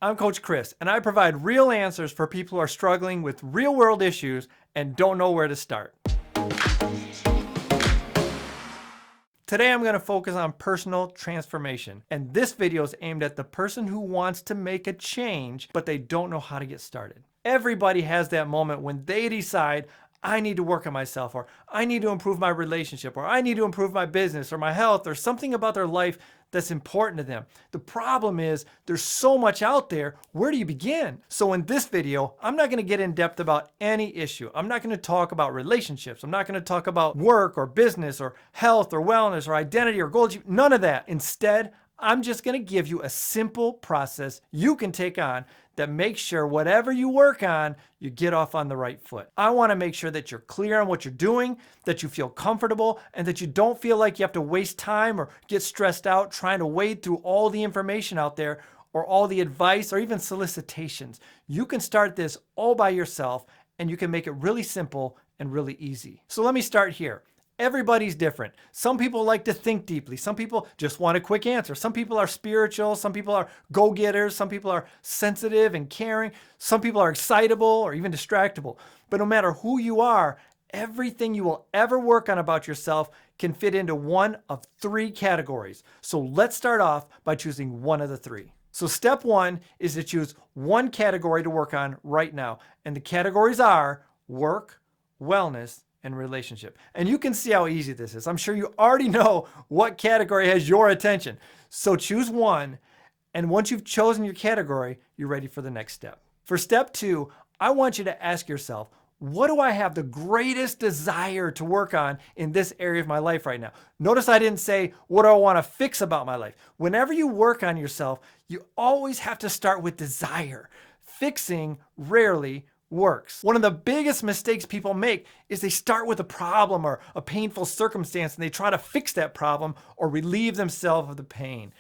I'm Coach Chris, and I provide real answers for people who are struggling with real world issues and don't know where to start. Today I'm going to focus on personal transformation, and this video is aimed at the person who wants to make a change, but they don't know how to get started. Everybody has that moment when they decide, I need to work on myself, or I need to improve my relationship, or I need to improve my business or my health, or something about their life that's important to them. The problem is there's so much out there. Where do you begin? So in this video, I'm not going to get in depth about any issue. I'm not going to talk about relationships. I'm not going to talk about work or business or health or wellness or identity or goals. None of that. Instead, I'm just going to give you a simple process you can take on that makes sure whatever you work on, you get off on the right foot. I want to make sure that you're clear on what you're doing, that you feel comfortable, and that you don't feel like you have to waste time or get stressed out trying to wade through all the information out there or all the advice or even solicitations. You can start this all by yourself, and you can make it really simple and really easy. So let me start here. Everybody's different. Some people like to think deeply. Some people just want a quick answer. Some people are spiritual. Some people are go-getters. Some people are sensitive and caring. Some people are excitable or even distractible. But no matter who you are, everything you will ever work on about yourself can fit into one of three categories. So let's start off by choosing one of the three. So step one is to choose one category to work on right now. And the categories are work, wellness, and relationship. And you can see how easy this is. I'm sure you already know what category has your attention. So choose one, and once you've chosen your category, you're ready for the next step. For step two, I want you to ask yourself, what do I have the greatest desire to work on in this area of my life right now? Notice I didn't say, what do I want to fix about my life? Whenever you work on yourself, you always have to start with desire. Fixing rarely works. One of the biggest mistakes people make is they start with a problem or a painful circumstance and they try to fix that problem or relieve themselves of the pain.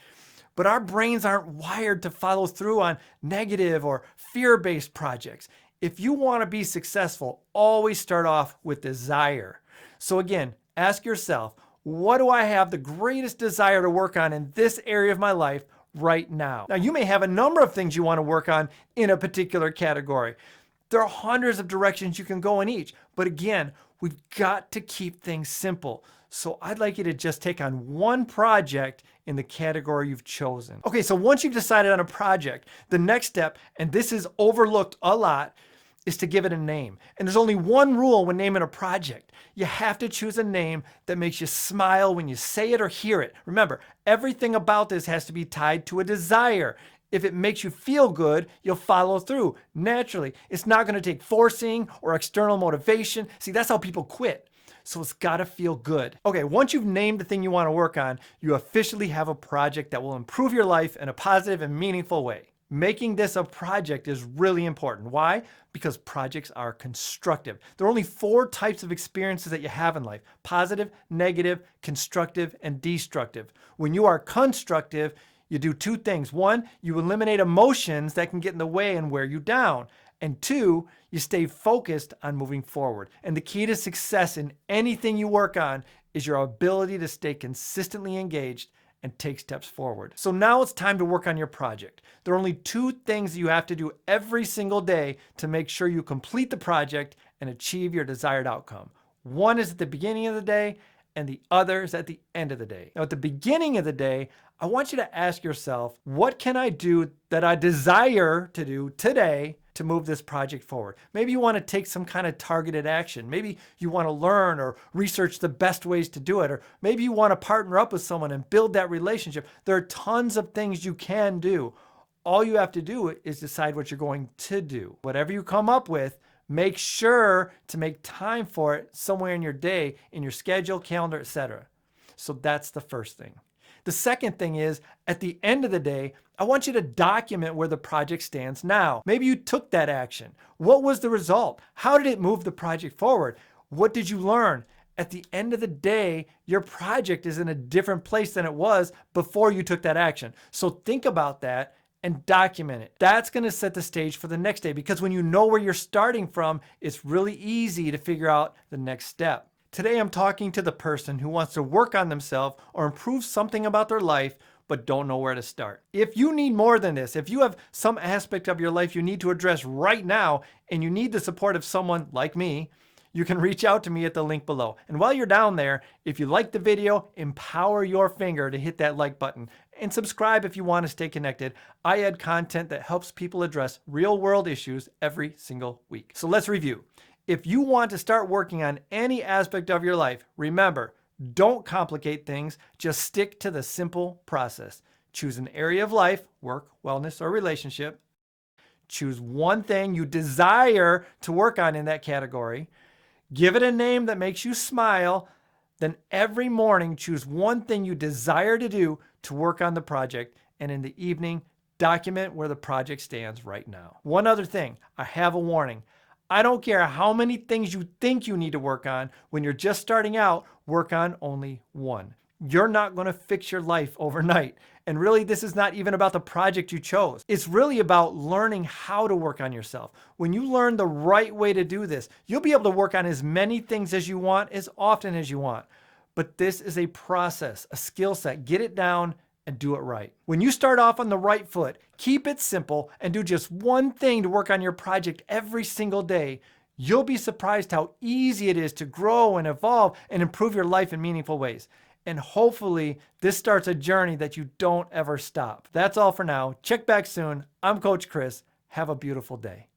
But our brains aren't wired to follow through on negative or fear-based projects. If you want to be successful, always start off with desire. So again, ask yourself, what do I have the greatest desire to work on in this area of my life right now? Now, you may have a number of things you want to work on in a particular category. There are hundreds of directions you can go in each. But again, we've got to keep things simple. So I'd like you to just take on one project in the category you've chosen. Okay, so once you've decided on a project, the next step, and this is overlooked a lot, is to give it a name. And there's only one rule when naming a project. You have to choose a name that makes you smile when you say it or hear it. Remember, everything about this has to be tied to a desire. If it makes you feel good, you'll follow through naturally. It's not going to take forcing or external motivation. See, that's how people quit. So it's got to feel good. Okay, once you've named the thing you want to work on, you officially have a project that will improve your life in a positive and meaningful way. Making this a project is really important. Why? Because projects are constructive. There are only 4 types of experiences that you have in life: positive, negative, constructive, and destructive. When you are constructive, you do 2 things. 1, you eliminate emotions that can get in the way and wear you down. And 2, you stay focused on moving forward. And the key to success in anything you work on is your ability to stay consistently engaged and take steps forward. So now it's time to work on your project. There are only 2 things that you have to do every single day to make sure you complete the project and achieve your desired outcome. One is at the beginning of the day, and the other is at the end of the day. Now, at the beginning of the day, I want you to ask yourself, what can I do that I desire to do today to move this project forward? Maybe you want to take some kind of targeted action. Maybe you want to learn or research the best ways to do it. Or maybe you want to partner up with someone and build that relationship. There are tons of things you can do. All you have to do is decide what you're going to do. Whatever you come up with, make sure to make time for it somewhere in your day, in your schedule, calendar, etc. So that's the first thing. The second thing is, at the end of the day, I want you to document where the project stands now. Maybe you took that action. What was the result? How did it move the project forward? What did you learn? At the end of the day, your project is in a different place than it was before you took that action. So think about that and document it. That's going to set the stage for the next day, because when you know where you're starting from, it's really easy to figure out the next step. Today, I'm talking to the person who wants to work on themselves or improve something about their life, but don't know where to start. If you need more than this, if you have some aspect of your life you need to address right now and you need the support of someone like me, you can reach out to me at the link below. And while you're down there, if you like the video, empower your finger to hit that like button and subscribe if you want to stay connected. I add content that helps people address real world issues every single week. So let's review. If you want to start working on any aspect of your life, remember, don't complicate things, just stick to the simple process. Choose an area of life, work, wellness, or relationship. Choose one thing you desire to work on in that category. Give it a name that makes you smile. Then every morning, choose one thing you desire to do to work on the project. And in the evening, document where the project stands right now. One other thing, I have a warning. I don't care how many things you think you need to work on. When you're just starting out, work on only one. You're not going to fix your life overnight. And really, this is not even about the project you chose. It's really about learning how to work on yourself. When you learn the right way to do this, you'll be able to work on as many things as you want, as often as you want. But this is a process, a skill set. Get it down and do it right. When you start off on the right foot, keep it simple and do just one thing to work on your project every single day. You'll be surprised how easy it is to grow and evolve and improve your life in meaningful ways. And hopefully this starts a journey that you don't ever stop. That's all for now. Check back soon. I'm Coach Chris. Have a beautiful day.